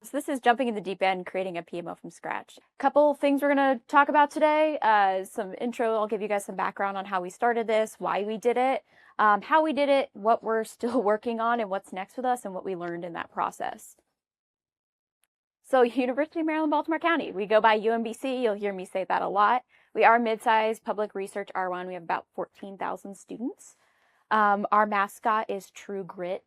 So this is jumping in the deep end, creating a PMO from scratch. Couple things we're going to talk about today. Some intro, I'll give you guys some background on how we started this, why we did it, how we did it, what we're still working on, and what's next with us, and what we learned in that process. So University of Maryland, Baltimore County, we go by UMBC. You'll hear me say that a lot. We are mid-sized public research R1. We have about 14,000 students. Our mascot is True Grit.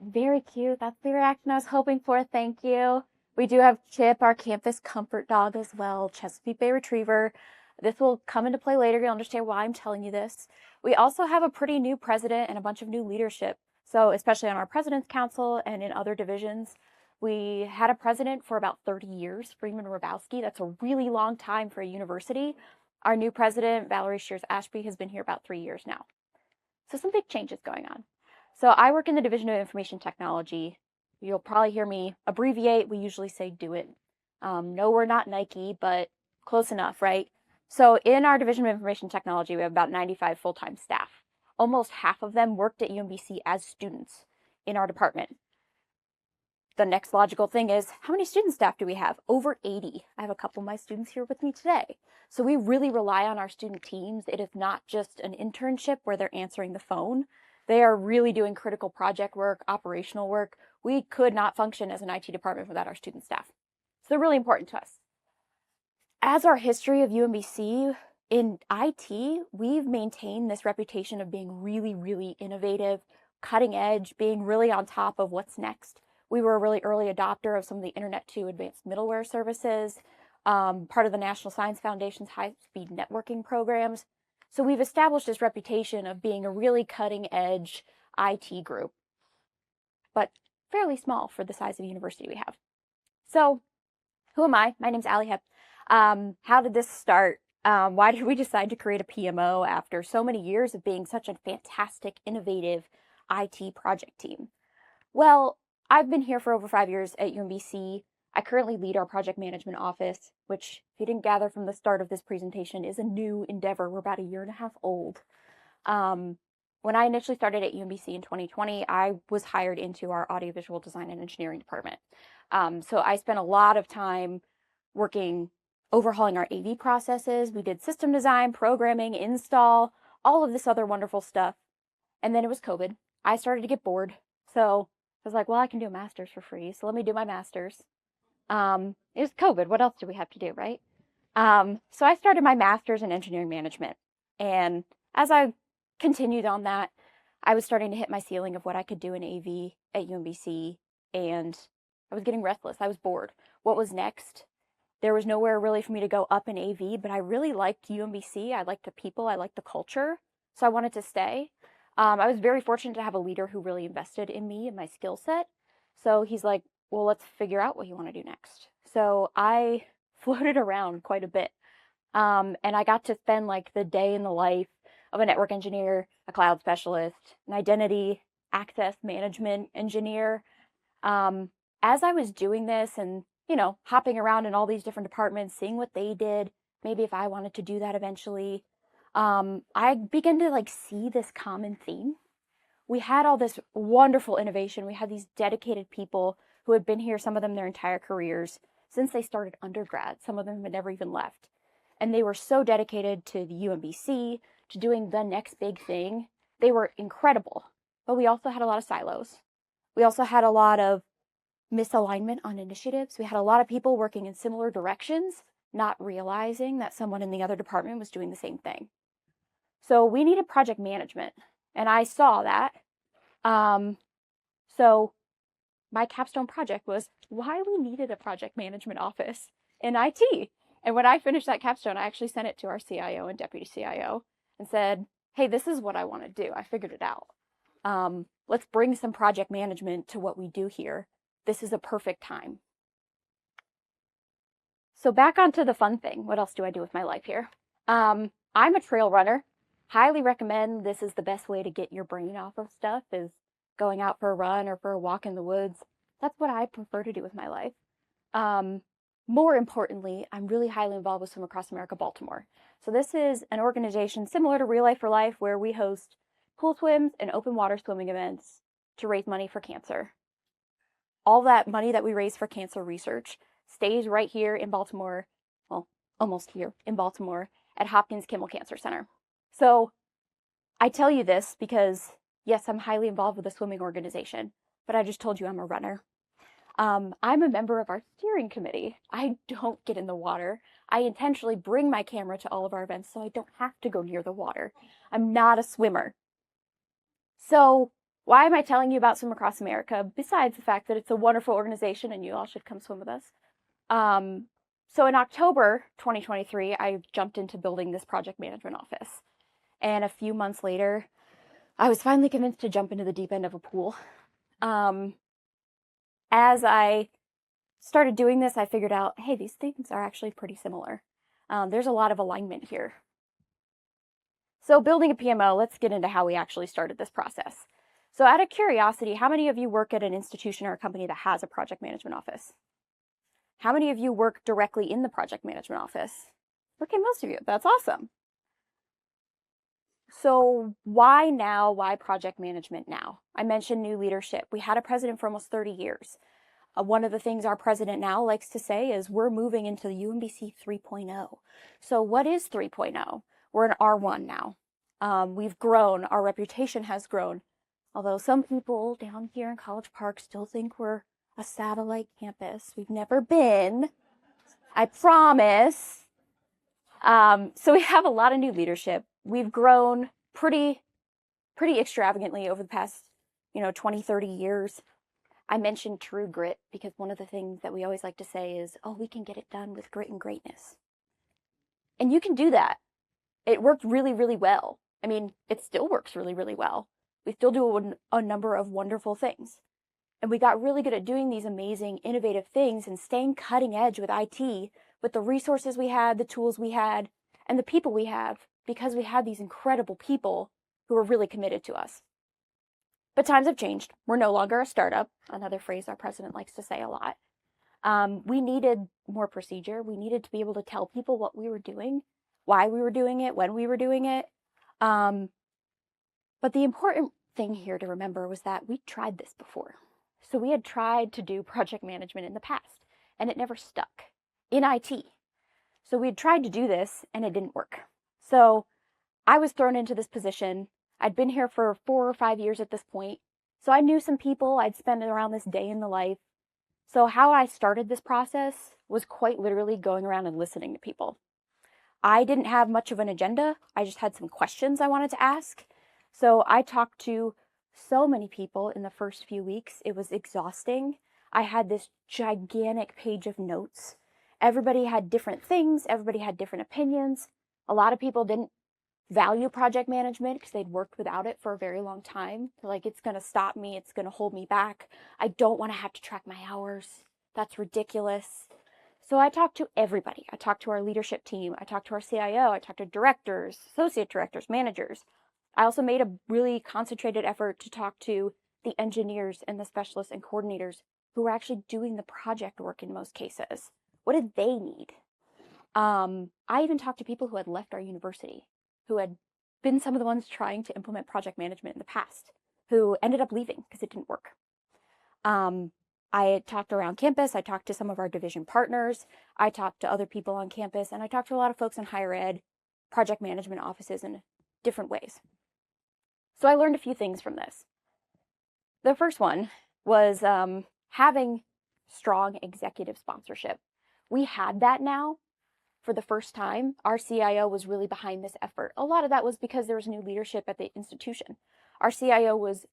Very cute. That's the reaction I was hoping for. Thank you. We do have Chip, our campus comfort dog as well, Chesapeake Bay Retriever. This will come into play later. You'll understand why I'm telling you this. We also have a pretty new president and a bunch of new leadership. So especially on our president's council and in other divisions, we had a president for about 30 years, Freeman Rabowski. That's a really long time for a university. Our new president, Valerie Shears Ashby, has been here about 3 years now. So some big changes going on. So I work in the Division of Information Technology. You'll probably hear me abbreviate. We usually say do it. No, we're not Nike, but close enough, right? So in our Division of Information Technology, we have about 95 full-time staff. Almost half of them worked at UMBC as students in our department. The next logical thing is, how many student staff do we have? Over 80. I have a couple of my students here with me today. So we really rely on our student teams. It is not just an internship where they're answering the phone. They are really doing critical project work, operational work. We could not function as an IT department without our student staff. So they're really important to us. As our history of UMBC, in IT, we've maintained this reputation of being really, really innovative, cutting edge, being really on top of what's next. We were a really early adopter of some of the Internet to Advanced Middleware services, part of the National Science Foundation's high-speed networking programs. So we've established this reputation of being a really cutting-edge IT group, but fairly small for the size of university we have. So who am I? My name's Allie Hepp. How did this start? Why did we decide to create a PMO after so many years of being such a fantastic, innovative IT project team? Well, I've been here for over 5 years at UMBC. I currently lead our project management office, which, if you didn't gather from the start of this presentation, is a new endeavor. We're about 1.5 years old. When I initially started at UMBC in 2020, I was hired into our audiovisual design and engineering department. So I spent a lot of time working, overhauling our AV processes. We did system design, programming, install, all of this other wonderful stuff. And then it was COVID. I started to get bored. So I was like, well, I can do a master's for free. So let me do my master's. It was COVID. What else do we have to do, right? So I started my master's in engineering management. And as I continued on that, I was starting to hit my ceiling of what I could do in AV at UMBC. And I was getting restless. I was bored. What was next? There was nowhere really for me to go up in AV, but I really liked UMBC. I liked the people. I liked the culture. So I wanted to stay. I was very fortunate to have a leader who really invested in me and my skill set. So he's like, well, let's figure out what you want to do next. So I floated around quite a bit. And I got to spend like the day in the life of a network engineer, a cloud specialist, an identity access management engineer. As I was doing this and, hopping around in all these different departments, seeing what they did, maybe if I wanted to do that eventually, I began to see this common theme. We had all this wonderful innovation. We had these dedicated people who had been here, some of them their entire careers, since they started undergrad. Some of them had never even left. And they were so dedicated to the UMBC, to doing the next big thing. They were incredible. But we also had a lot of silos. We also had a lot of misalignment on initiatives. We had a lot of people working in similar directions, not realizing that someone in the other department was doing the same thing. So we needed project management, and I saw that. So my capstone project was why we needed a project management office in IT. And when I finished that capstone, I actually sent it to our CIO and deputy CIO and said, hey, this is what I want to do. I figured it out. Let's bring some project management to what we do here. This is a perfect time. So back onto the fun thing. What else do I do with my life here? I'm a trail runner. Highly recommend. This is the best way to get your brain off of stuff, is going out for a run or for a walk in the woods. That's what I prefer to do with my life. More importantly, I'm really highly involved with Swim Across America Baltimore. So this is an organization similar to Real Life for Life, where we host pool swims and open water swimming events to raise money for cancer. all that money that we raise for cancer research stays right here in Baltimore, well, almost here in Baltimore at Hopkins Kimmel Cancer Center. So I tell you this because, yes, I'm highly involved with a swimming organization, but I just told you I'm a runner. I'm a member of our steering committee. I don't get in the water. I intentionally bring my camera to all of our events so I don't have to go near the water. I'm not a swimmer. So why am I telling you about Swim Across America, besides the fact that it's a wonderful organization and you all should come swim with us? So in October 2023, I jumped into building this project management office. And a few months later, I was finally convinced to jump into the deep end of a pool. As I started doing this, I figured out, hey, these things are actually pretty similar. There's a lot of alignment here. So building a PMO, let's get into how we actually started this process. So out of curiosity, how many of you work at an institution or a company that has a project management office? How many of you work directly in the project management office? Okay, most of you. That's awesome. So why now? Why project management now? I mentioned new leadership. We had a president for almost 30 years. One of the things our president now likes to say is we're moving into the UMBC 3.0. So what is 3.0? We're an R1 now. We've grown. Our reputation has grown. Although some people down here in College Park still think we're a satellite campus. We've never been. I promise. So we have a lot of new leadership. We've grown pretty extravagantly over the past, 20, 30 years. I mentioned true grit because one of the things that we always like to say is, oh, we can get it done with grit and greatness. And you can do that. It worked really, really well. I mean, it still works really, really well. We still do a number of wonderful things. And we got really good at doing these amazing, innovative things and staying cutting edge with IT, with the resources we had, the tools we had, and the people we have, because we had these incredible people who were really committed to us. But times have changed. We're no longer a startup, another phrase our president likes to say a lot. We needed more procedure. We needed to be able to tell people what we were doing, why we were doing it, when we were doing it. But the important thing here to remember was that we tried this before. So we had tried to do project management in the past, and it never stuck in IT. So we had tried to do this, and it didn't work. So I was thrown into this position. I'd been here for 4 or 5 years at this point. So I knew some people. I'd spent around this day in the life. So how I started this process was quite literally going around and listening to people. I didn't have much of an agenda. I just had some questions I wanted to ask. So I talked to so many people in the first few weeks. It was exhausting. I had this gigantic page of notes. Everybody had different things. Everybody had different opinions. A lot of people didn't value project management because they'd worked without it for a very long time. They're like, it's going to stop me. It's going to hold me back. I don't want to have to track my hours. That's ridiculous. So I talked to everybody. I talked to our leadership team. I talked to our CIO. I talked to directors, associate directors, managers. I also made a really concentrated effort to talk to the engineers and the specialists and coordinators who were actually doing the project work in most cases. What did they need? I even talked to people who had left our university, who had been some of the ones trying to implement project management in the past, who ended up leaving because it didn't work. I talked around campus. I talked to some of our division partners. I talked to other people on campus, and I talked to a lot of folks in higher ed, project management offices in different ways. So I learned a few things from this. The first one was having strong executive sponsorship. We had that now for the first time. Our CIO was really behind this effort. A lot of that was because there was new leadership at the institution. Our CIO was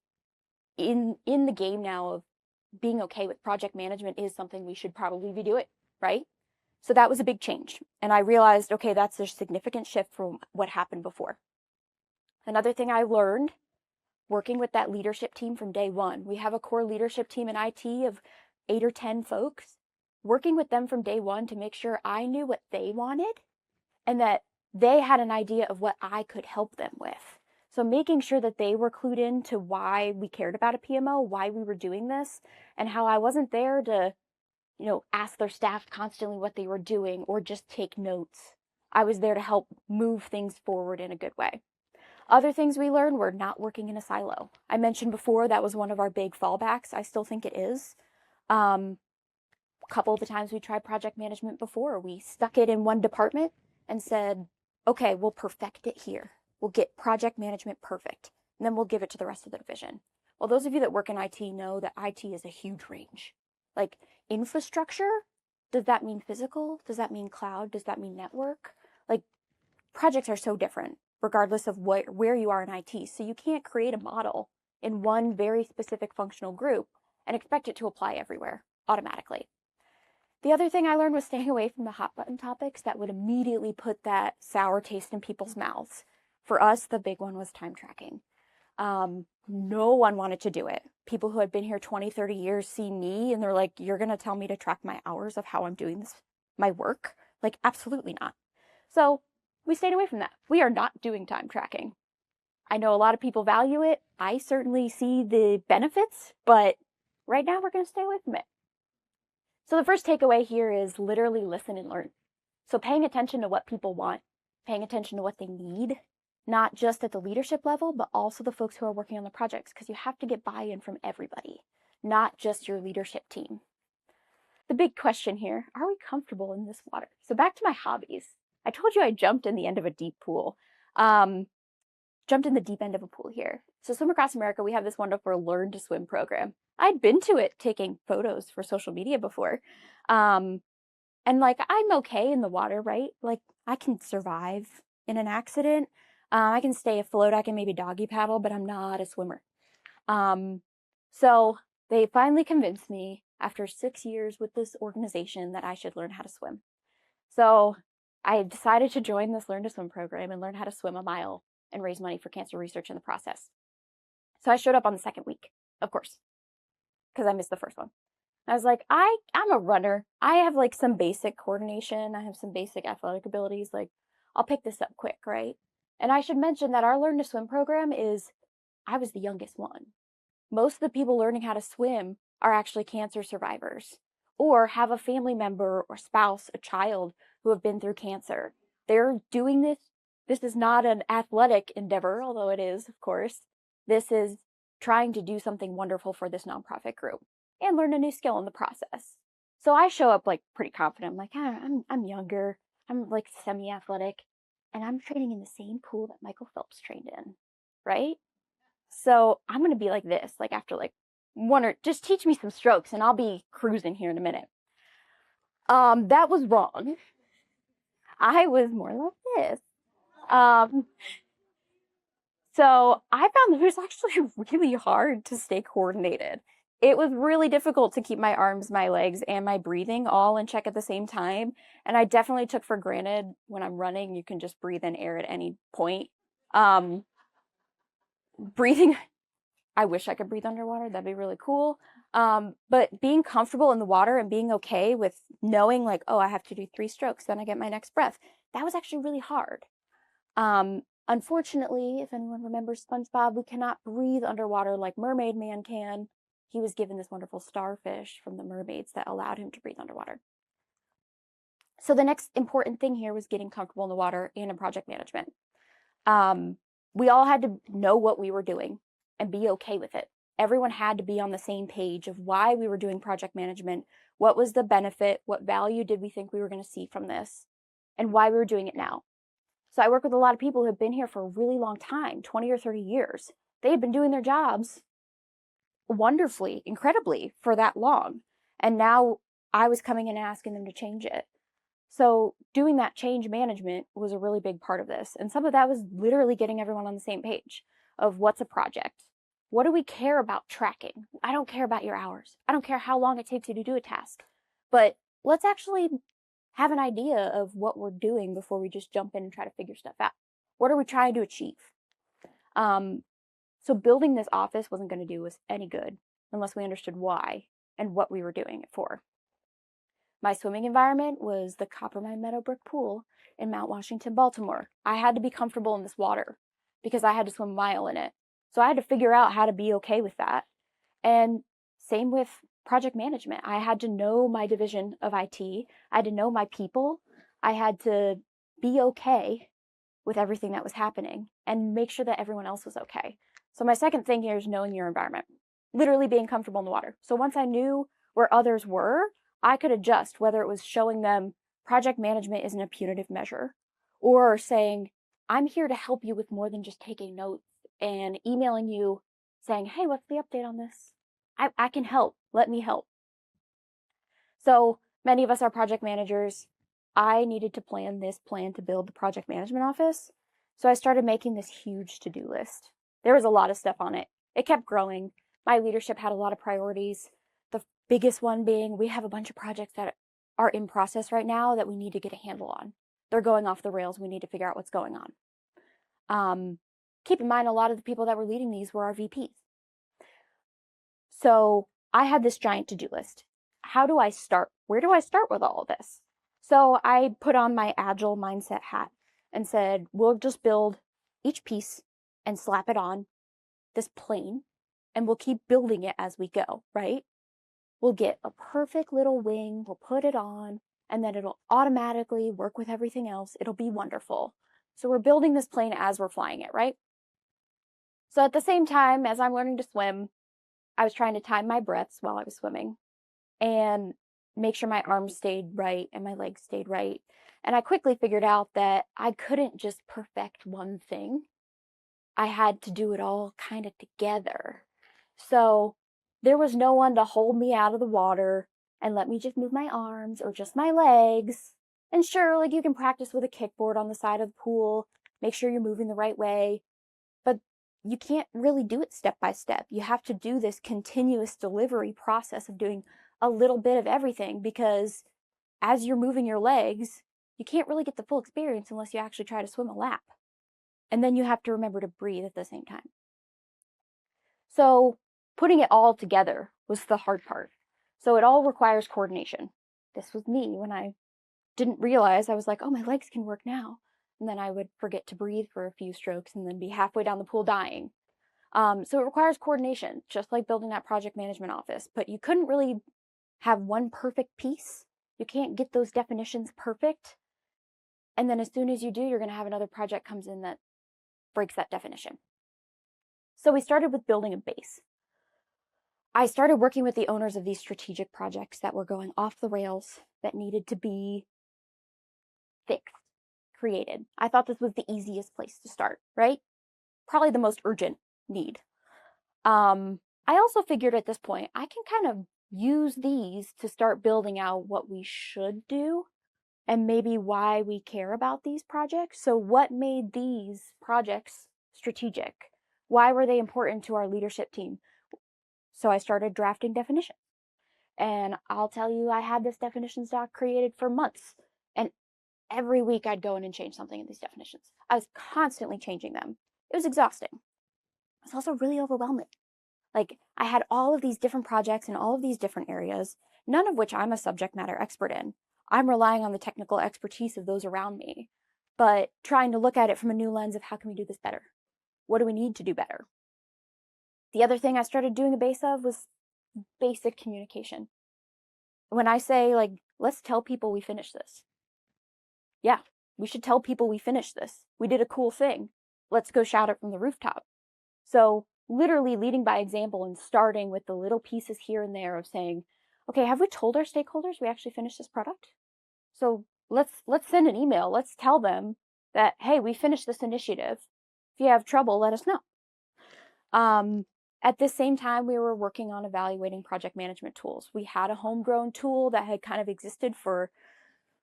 in the game now of being okay with project management is something we should probably be doing, right? So that was a big change. And I realized, okay, that's a significant shift from what happened before. Another thing I learned working with that leadership team from day one, we have a core leadership team in IT of 8 or 10 folks, working with them from day one to make sure I knew what they wanted and that they had an idea of what I could help them with. So making sure that they were clued in to why we cared about a PMO, why we were doing this, and how I wasn't there to, ask their staff constantly what they were doing or just take notes. I was there to help move things forward in a good way. Other things we learned were not working in a silo. I mentioned before that was one of our big fallbacks. I still think it is. A couple of the times we tried project management before, we stuck it in one department and said, okay, we'll perfect it here. We'll get project management perfect, and then we'll give it to the rest of the division. Well, those of you that work in IT know that IT is a huge range. Like infrastructure, does that mean physical? Does that mean cloud? Does that mean network? Like projects are so different regardless of where you are in IT. So you can't create a model in one very specific functional group and expect it to apply everywhere automatically. The other thing I learned was staying away from the hot button topics that would immediately put that sour taste in people's mouths. For us, the big one was time tracking. No one wanted to do it. People who had been here 20, 30 years see me and they're like, you're going to tell me to track my hours of how I'm doing this, my work? Like, absolutely not. So we stayed away from that. We are not doing time tracking. I know a lot of people value it. I certainly see the benefits, but right now we're going to stay away from it. So the first takeaway here is literally listen and learn. So paying attention to what people want, paying attention to what they need, not just at the leadership level, but also the folks who are working on the projects, because you have to get buy-in from everybody, not just your leadership team. The big question here, are we comfortable in this water? So back to my hobbies. I told you I jumped in the end of a deep pool. Jumped in the deep end of a pool here. So Swim Across America, we have this wonderful Learn to Swim program. I'd been to it taking photos for social media before. And like, I'm okay in the water, right? Like, I can survive in an accident. I can stay afloat. I can maybe doggy paddle, but I'm not a swimmer. So they finally convinced me after 6 years with this organization that I should learn how to swim. So I decided to join this Learn to Swim program and learn how to swim a mile and raise money for cancer research in the process. So I showed up on the second week, of course, because I missed the first one. I was like, I'm a runner. I have like some basic coordination. I have some basic athletic abilities. Like, I'll pick this up quick, right? And I should mention that our Learn to Swim program I was the youngest one. Most of the people learning how to swim are actually cancer survivors or have a family member or spouse, a child who have been through cancer. They're doing this. This is not an athletic endeavor, although it is, of course. This is trying to do something wonderful for this nonprofit group and learn a new skill in the process. So I show up like pretty confident. I'm like, I'm younger. I'm like semi-athletic, and I'm training in the same pool that Michael Phelps trained in, right? So I'm gonna be like this, like after like just teach me some strokes and I'll be cruising here in a minute. That was wrong. I was more like this. So I found that it was actually really hard to stay coordinated. It was really difficult to keep my arms, my legs, and my breathing all in check at the same time. And I definitely took for granted when I'm running, you can just breathe in air at any point. Breathing, I wish I could breathe underwater. That'd be really cool. But being comfortable in the water and being okay with knowing like, oh, I have to do 3 strokes, then I get my next breath. That was actually really hard. Unfortunately, if anyone remembers SpongeBob, we cannot breathe underwater like Mermaid Man can. He was given this wonderful starfish from the mermaids that allowed him to breathe underwater. So the next important thing here was getting comfortable in the water and in project management. We all had to know what we were doing and be okay with it. Everyone had to be on the same page of why we were doing project management, what was the benefit, what value did we think we were going to see from this, and why we were doing it now. So I work with a lot of people who have been here for a really long time, 20 or 30 years. They had been doing their jobs wonderfully, incredibly for that long. And now I was coming in and asking them to change it. So doing that change management was a really big part of this. And some of that was literally getting everyone on the same page of what's a project. What do we care about tracking? I don't care about your hours. I don't care how long it takes you to do a task. But let's actually have an idea of what we're doing before we just jump in and try to figure stuff out. What are we trying to achieve? So building this office wasn't going to do us any good unless we understood why and what we were doing it for. My swimming environment was the Coppermine Meadowbrook Pool in Mount Washington, Baltimore. I had to be comfortable in this water because I had to swim a mile in it. So I had to figure out how to be okay with that. And same with project management. I had to know my division of IT. I had to know my people. I had to be okay with everything that was happening and make sure that everyone else was okay. So my second thing here is knowing your environment, literally being comfortable in the water. So once I knew Where others were, I could adjust, whether it was showing them project management isn't a punitive measure, or saying, I'm here to help you with more than just taking notes, and emailing you saying, hey, what's the update on this? I can help. Let me help. So many of us are project managers. I needed to plan to build the project management office. So I started making this huge to-do list. There was a lot of stuff on it. It kept growing. My leadership had a lot of priorities. The biggest one being we have a bunch of projects that are in process right now that we need to get a handle on. They're going off the rails. We need to figure out what's going on. Keep in mind, a lot of the people that were leading these were our VPs. So I had this giant to-do list. How do I start? Where do I start with all of this? So I put on my agile mindset hat and said, we'll just build each piece and slap it on this plane, and we'll keep building it as we go, right? We'll get a perfect little wing, we'll put it on, and then it'll automatically work with everything else. It'll be wonderful. So we're building this plane as we're flying it, right? So at the same time, as I'm learning to swim, I was trying to time my breaths while I was swimming and make sure my arms stayed right and my legs stayed right. And I quickly figured out that I couldn't just perfect one thing. I had to do it all kind of together. So there was no one to hold me out of the water and let me just move my arms or just my legs. And sure, like you can practice with a kickboard on the side of the pool, make sure you're moving the right way, but you can't really do it step by step. You have to do this continuous delivery process of doing a little bit of everything, because as you're moving your legs, you can't really get the full experience unless you actually try to swim a lap. And then you have to remember to breathe at the same time. So putting it all together was the hard part. So it all requires coordination. This was me when I didn't realize. I was like, oh, my legs can work now. And then I would forget to breathe for a few strokes and then be halfway down the pool dying. So it requires coordination, just like building that project management office. But you couldn't really have one perfect piece. You can't get those definitions perfect. And then as soon as you do, you're going to have another project comes in that breaks that definition. So we started with building a base. I started working with the owners of these strategic projects that were going off the rails, that needed to be fixed, created. I thought this was the easiest place to start, right? Probably the most urgent need. I also figured at this point, I can kind of use these to start building out what we should do and maybe why we care about these projects. So what made these projects strategic? Why were they important to our leadership team? So I started drafting definitions. And I'll tell you, I had this definitions doc created for months. And every week I'd go in and change something in these definitions. I was constantly changing them. It was exhausting. It was also really overwhelming. Like, I had all of these different projects in all of these different areas, none of which I'm a subject matter expert in. I'm relying on the technical expertise of those around me, but trying to look at it from a new lens of how can we do this better? What do we need to do better? The other thing I started doing a base of was basic communication. When I say, like, let's tell people we finished this. Yeah, we should tell people we finished this. We did a cool thing. Let's go shout it from the rooftop. So literally leading by example and starting with the little pieces here and there of saying, okay, have we told our stakeholders we actually finished this product? So let's send an email. Let's tell them that, hey, we finished this initiative. If you have trouble, let us know. At the same time, we were working on evaluating project management tools. We had a homegrown tool that had kind of existed for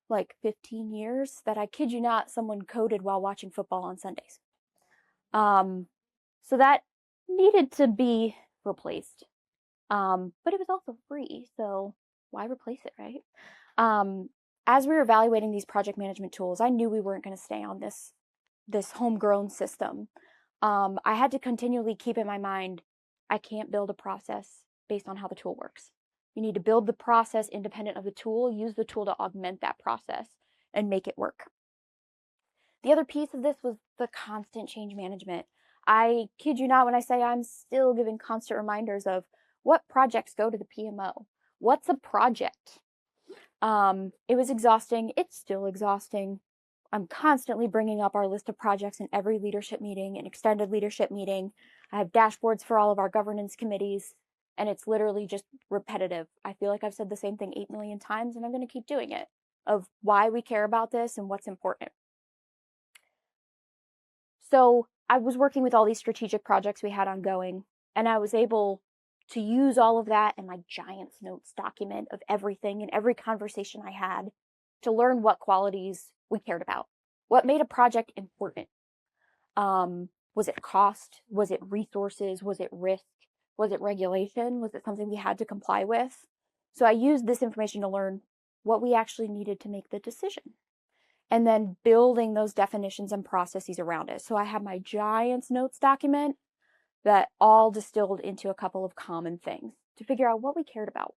like 15 years that, I kid you not, someone coded while watching football on Sundays. So that needed to be replaced. But it was also free, so why replace it, right? As we were evaluating these project management tools, I knew we weren't going to stay on this homegrown system. I had to continually keep in my mind, I can't build a process based on how the tool works. You need to build the process independent of the tool, use the tool to augment that process and make it work. The other piece of this was the constant change management. I kid you not when I say I'm still giving constant reminders of what projects go to the PMO. What's a project? It was exhausting. It's still exhausting. I'm constantly bringing up our list of projects in every leadership meeting and extended leadership meeting. I have dashboards for all of our governance committees. And it's literally just repetitive. I feel like I've said the same thing 8 million times, and I'm going to keep doing it, of why we care about this and what's important. So I was working with all these strategic projects we had ongoing, and I was able to use all of that in my giant notes document of everything and every conversation I had to learn what qualities we cared about, what made a project important. Was it cost? Was it resources? Was it risk? Was it regulation? Was it something we had to comply with? So I used this information to learn what we actually needed to make the decision, and then building those definitions and processes around it. So I have my giant notes document that all distilled into a couple of common things to figure out what we cared about.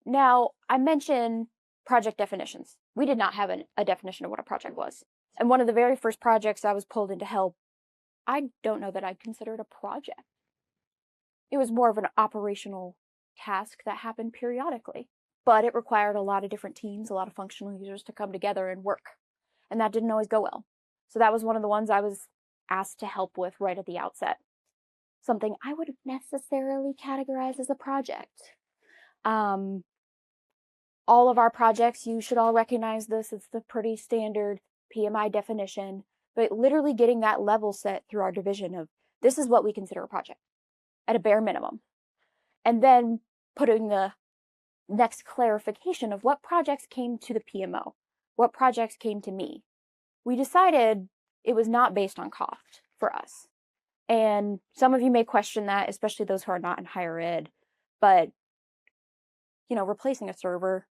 Now, I mentioned project definitions. We did not have a definition of what a project was. And one of the very first projects I was pulled in to help, I don't know that I'd consider it a project. It was more of an operational task that happened periodically, but it required a lot of different teams, a lot of functional users to come together and work. And that didn't always go well. So that was one of the ones I was asked to help with right at the outset. Something I wouldn't necessarily categorize as a project. All of our projects, you should all recognize this, it's the pretty standard PMI definition, but literally getting that level set through our division of this is what we consider a project at a bare minimum. And then putting the next clarification of what projects came to the PMO, what projects came to me. We decided it was not based on cost for us. And some of you may question that, especially those who are not in higher ed, but replacing a server,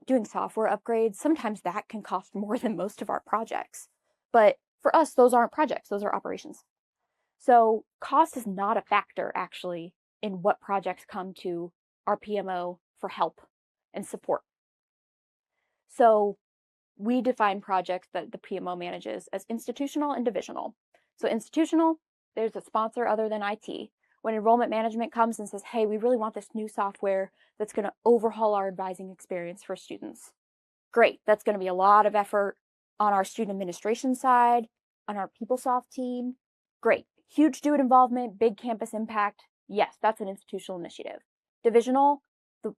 doing software upgrades, sometimes that can cost more than most of our projects. But for us, those aren't projects, those are operations. So cost is not a factor, actually, in what projects come to our PMO for help and support. So we define projects that the PMO manages as institutional and divisional. So institutional, there's a sponsor other than IT. When enrollment management comes and says, hey, we really want this new software that's going to overhaul our advising experience for students. Great, that's going to be a lot of effort on our student administration side, on our PeopleSoft team. Great, huge student involvement, big campus impact. Yes, that's an institutional initiative. Divisional,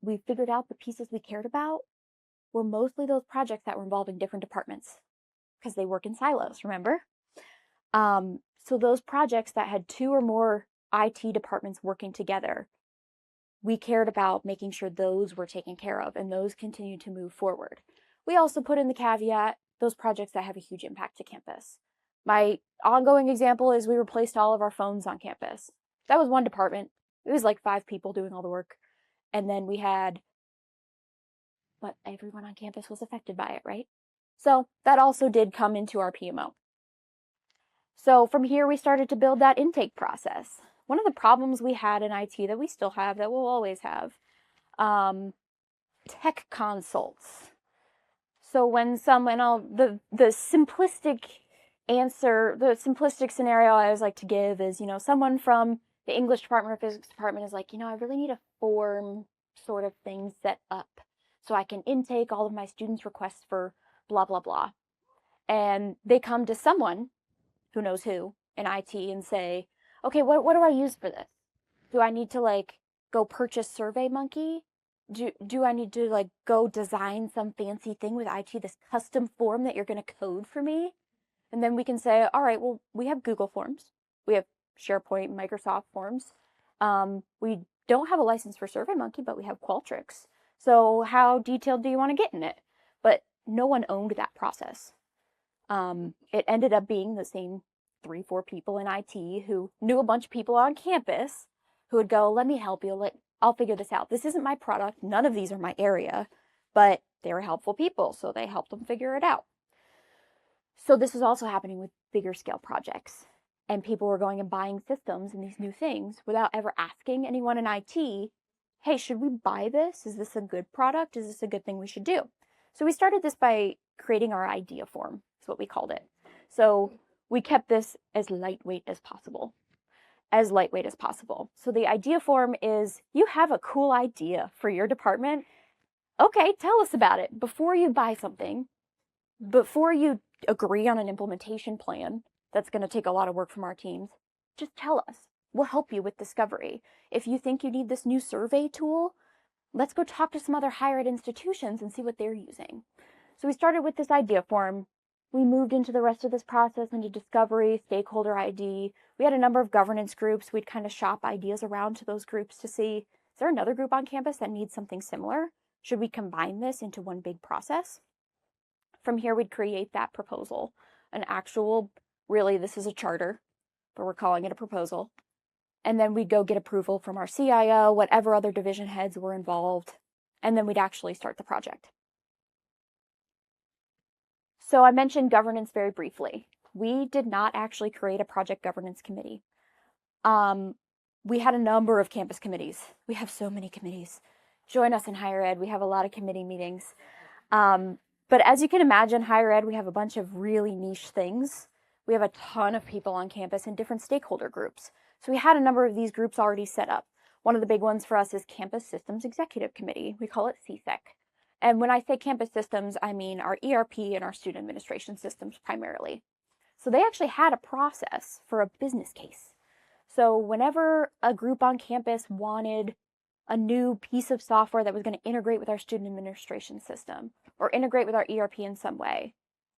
we figured out the pieces we cared about were mostly those projects that were involving different departments because they work in silos, remember? So those projects that had 2 or more IT departments working together, we cared about making sure those were taken care of and those continued to move forward. We also put in the caveat, those projects that have a huge impact to campus. My ongoing example is we replaced all of our phones on campus. That was one department. It was like 5 people doing all the work. And then we had, but everyone on campus was affected by it, right? So that also did come into our PMO. So from here, we started to build that intake process. One of the problems we had in IT that we still have, that we'll always have, tech consults. So when the simplistic answer, the simplistic scenario I always like to give is, someone from the English department or physics department is like, I really need a form sort of thing set up so I can intake all of my students' requests for blah, blah, blah. And they come to someone who knows who in IT and say, okay, what do I use for this? Do I need to go purchase SurveyMonkey? Do I need to go design some fancy thing with IT, this custom form that you're going to code for me? And then we can say, all right, well, we have Google Forms. We have SharePoint, Microsoft Forms. We don't have a license for SurveyMonkey, but we have Qualtrics. So how detailed do you want to get in it? But no one owned that process. It ended up being the same 3-4 people in IT who knew a bunch of people on campus who would go, let me help you. I'll figure this out. This isn't my product. None of these are my area, but they were helpful people, so they helped them figure it out. So this was also happening with bigger scale projects, and people were going and buying systems and these new things without ever asking anyone in IT, hey, should we buy this? Is this a good product? Is this a good thing we should do? So we started this by creating our idea form. That's what we called it. So we kept this as lightweight as possible. So the idea form is, you have a cool idea for your department. Okay, tell us about it. Before you buy something, before you agree on an implementation plan that's going to take a lot of work from our teams, just tell us. we'll help you with discovery. If you think you need this new survey tool, let's go talk to some other higher ed institutions and see what they're using. So we started with this idea form. We moved into the rest of this process into discovery, stakeholder ID. We had a number of governance groups. We'd kind of shop ideas around to those groups to see, is there another group on campus that needs something similar? Should we combine this into one big process? From here, we'd create that proposal, an actual, really, this is a charter, but we're calling it a proposal. And then we'd go get approval from our CIO, whatever other division heads were involved, and then we'd actually start the project. So I mentioned governance very briefly. We did not actually create a project governance committee. We had a number of campus committees. We have so many committees. Join us in higher ed. We have a lot of committee meetings. But as you can imagine, higher ed, we have a bunch of really niche things. We have a ton of people on campus in different stakeholder groups. So we had a number of these groups already set up. One of the big ones for us is Campus Systems Executive Committee. We call it CSEC. And when I say campus systems, I mean our ERP and our student administration systems primarily. So they actually had a process for a business case. So whenever a group on campus wanted a new piece of software that was going to integrate with our student administration system or integrate with our ERP in some way,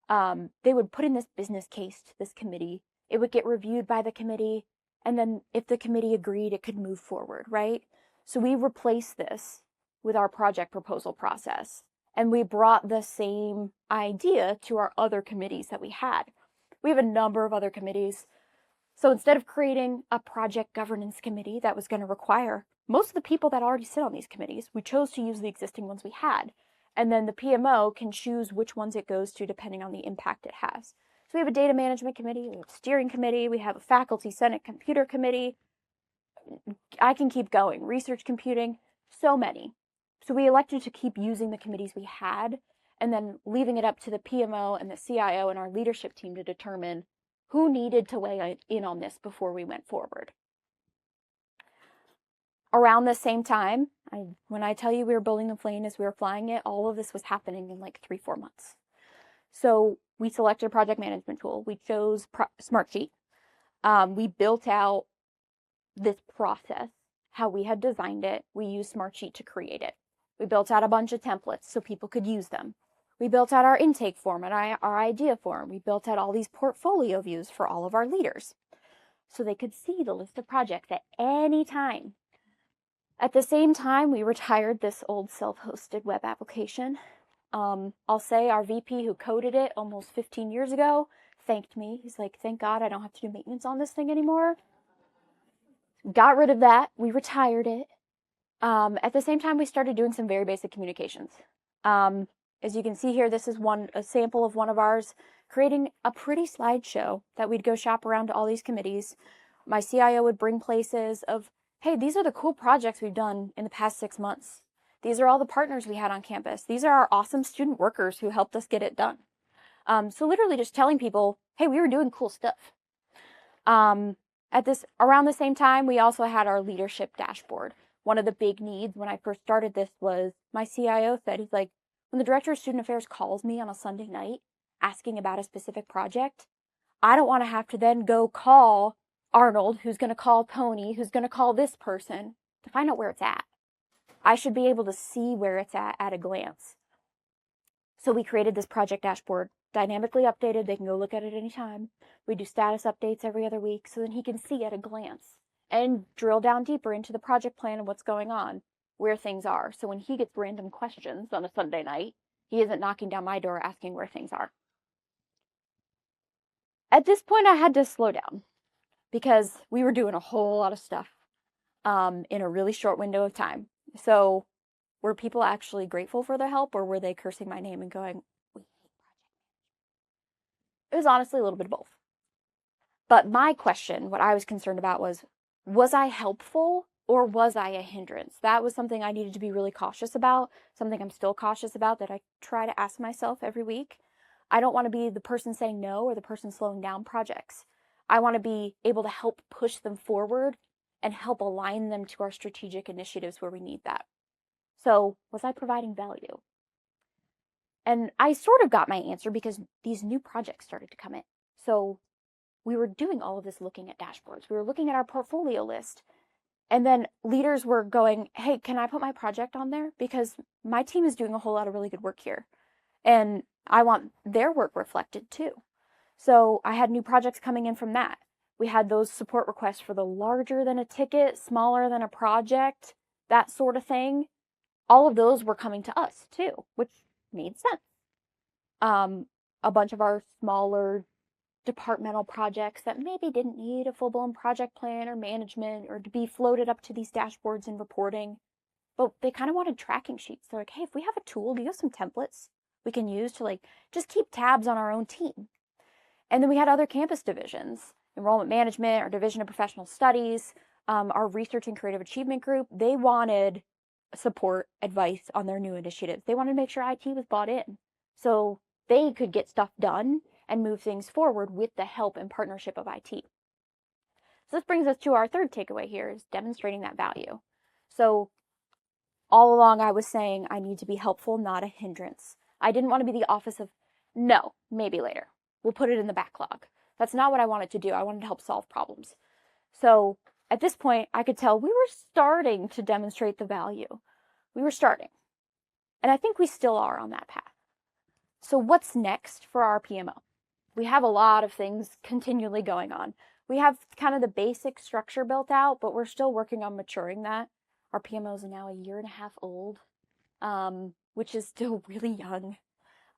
they would put in this business case to this committee. It would get reviewed by the committee. And then if the committee agreed, it could move forward, right? So we replaced this with our project proposal process. And we brought the same idea to our other committees that we had. We have a number of other committees. So instead of creating a project governance committee that was going to require most of the people that already sit on these committees, we chose to use the existing ones we had. And then the PMO can choose which ones it goes to depending on the impact it has. So we have a data management committee, we have a steering committee, we have a faculty senate computer committee. I can keep going. Research computing, so many. So we elected to keep using the committees we had and then leaving it up to the PMO and the CIO and our leadership team to determine who needed to weigh in on this before we went forward. Around the same time, when I tell you we were building the plane as we were flying it, all of this was happening in like 3-4 months. So we selected a project management tool. We chose Smartsheet. We built out this process, how we had designed it. We used Smartsheet to create it. We built out a bunch of templates so people could use them. We built out our intake form and our idea form. We built out all these portfolio views for all of our leaders so they could see the list of projects at any time. At the same time, we retired this old self-hosted web application. I'll say our VP who coded it almost 15 years ago thanked me. He's like, thank God I don't have to do maintenance on this thing anymore. Got rid of that. We retired it. At the same time, we started doing some very basic communications. As you can see here, this is a sample of one of ours, creating a pretty slideshow that we'd go shop around to all these committees. My CIO would bring places of, hey, these are the cool projects we've done in the past 6 months. These are all the partners we had on campus. These are our awesome student workers who helped us get it done. So literally just telling people, hey, we were doing cool stuff. Around the same time, we also had our leadership dashboard. One of the big needs when I first started this was my CIO said, he's like, when the director of student affairs calls me on a Sunday night asking about a specific project, I don't want to have to then go call Arnold, who's going to call Tony, who's going to call this person to find out where it's at. I should be able to see where it's at a glance. So we created this project dashboard, dynamically updated. They can go look at it anytime. We do status updates every other week so then he can see at a glance and drill down deeper into the project plan and what's going on, where things are. So when he gets random questions on a Sunday night, he isn't knocking down my door asking where things are. At this point, I had to slow down because we were doing a whole lot of stuff in a really short window of time. So were people actually grateful for their help, or were they cursing my name and going, we hate project management? It was honestly a little bit of both. But my question, what I was concerned about was I helpful or was I a hindrance? That was something I needed to be really cautious about, something I'm still cautious about that I try to ask myself every week. I don't want to be the person saying no or the person slowing down projects. I want to be able to help push them forward and help align them to our strategic initiatives where we need that. So was I providing value? And I sort of got my answer because these new projects started to come in. So we were doing all of this looking at dashboards. We were looking at our portfolio list. And then leaders were going, hey, can I put my project on there? Because my team is doing a whole lot of really good work here. And I want their work reflected too. So I had new projects coming in from that. We had those support requests for the larger than a ticket, smaller than a project, that sort of thing. All of those were coming to us too, which made sense. A bunch of our smaller departmental projects that maybe didn't need a full-blown project plan or management or to be floated up to these dashboards and reporting, but they kind of wanted tracking sheets. They're like, hey, if we have a tool, do you have some templates we can use to like just keep tabs on our own team? And then we had other campus divisions, enrollment management, our division of professional studies, our research and creative achievement group. They wanted support, advice on their new initiatives. They wanted to make sure IT was bought in so they could get stuff done and move things forward with the help and partnership of IT. So this brings us to our third takeaway here, is demonstrating that value. So all along I was saying I need to be helpful, not a hindrance. I didn't want to be the office of, no, maybe later. We'll put it in the backlog. That's not what I wanted to do. I wanted to help solve problems. So at this point, I could tell we were starting to demonstrate the value. We were starting. And I think we still are on that path. So what's next for our PMO? We have a lot of things continually going on. We have kind of the basic structure built out, but we're still working on maturing that. Our PMO is now 1.5 years old, which is still really young.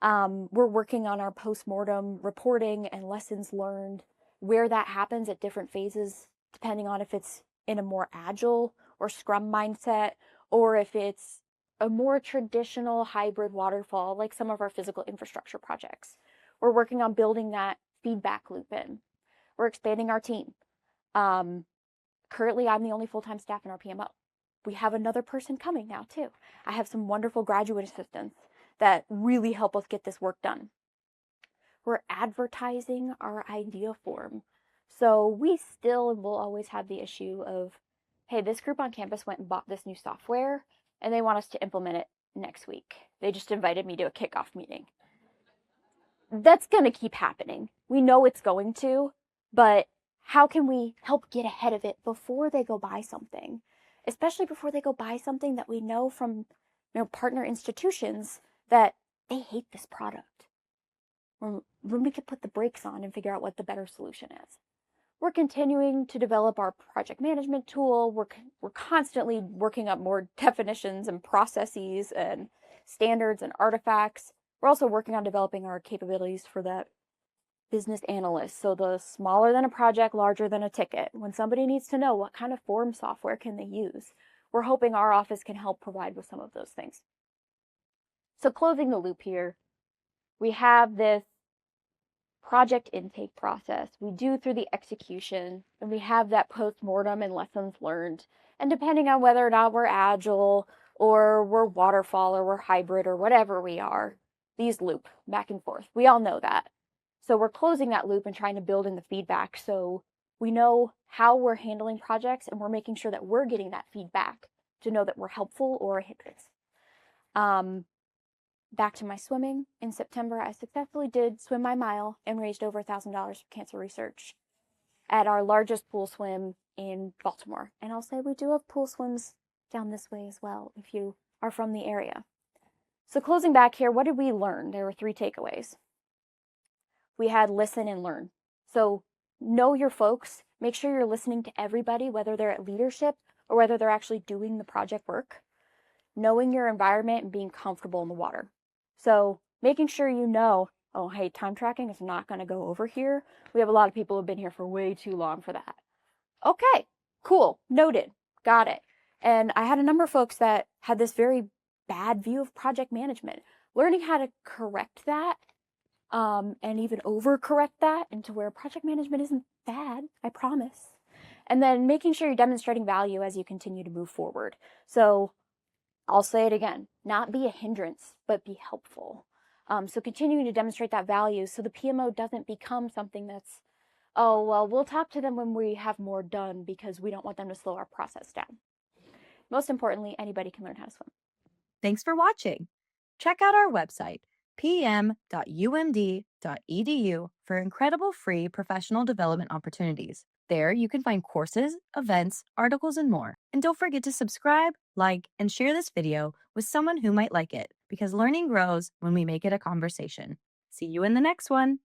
We're working on our postmortem reporting and lessons learned, where that happens at different phases, depending on if it's in a more agile or scrum mindset, or if it's a more traditional hybrid waterfall, like some of our physical infrastructure projects. We're working on building that feedback loop in. We're expanding our team. Currently, I'm the only full-time staff in our PMO. We have another person coming now too. I have some wonderful graduate assistants that really help us get this work done. We're advertising our idea form. So we still will always have the issue of, hey, this group on campus went and bought this new software and they want us to implement it next week. They just invited me to a kickoff meeting. That's going to keep happening. We know it's going to, but how can we help get ahead of it before they go buy something? Especially before they go buy something that we know from partner institutions that they hate this product. When we could put the brakes on and figure out what the better solution is. We're continuing to develop our project management tool. We're constantly working up more definitions and processes and standards and artifacts. We're also working on developing our capabilities for that business analyst. So the smaller than a project, larger than a ticket. When somebody needs to know what kind of form software can they use, we're hoping our office can help provide with some of those things. So closing the loop here, we have this project intake process. We do through the execution, and we have that post-mortem and lessons learned. And depending on whether or not we're agile or we're waterfall or we're hybrid or whatever we are, these loop back and forth. We all know that. So we're closing that loop and trying to build in the feedback so we know how we're handling projects and we're making sure that we're getting that feedback to know that we're helpful or a hindrance. Back to my swimming. In September, I successfully did swim my mile and raised over $1,000 for cancer research at our largest pool swim in Baltimore. And I'll say we do have pool swims down this way as well if you are from the area. So closing back here, what did we learn? There were 3 takeaways. We had listen and learn. So know your folks. Make sure you're listening to everybody, whether they're at leadership or whether they're actually doing the project work. Knowing your environment and being comfortable in the water. So making sure you know, oh, hey, time tracking is not going to go over here. We have a lot of people who have been here for way too long for that. Okay, cool, noted, got it. And I had a number of folks that had this very bad view of project management. Learning how to correct that and even overcorrect that into where project management isn't bad, I promise. And then making sure you're demonstrating value as you continue to move forward. So I'll say it again, not be a hindrance, but be helpful. So continuing to demonstrate that value so the PMO doesn't become something that's, oh, well, we'll talk to them when we have more done because we don't want them to slow our process down. Most importantly, anybody can learn how to swim. Thanks for watching. Check out our website, pm.umd.edu umbright.edu for incredible free professional development opportunities. There, you can find courses, events, articles, and more. And don't forget to subscribe, like, and share this video with someone who might like it, because learning grows when we make it a conversation. See you in the next one.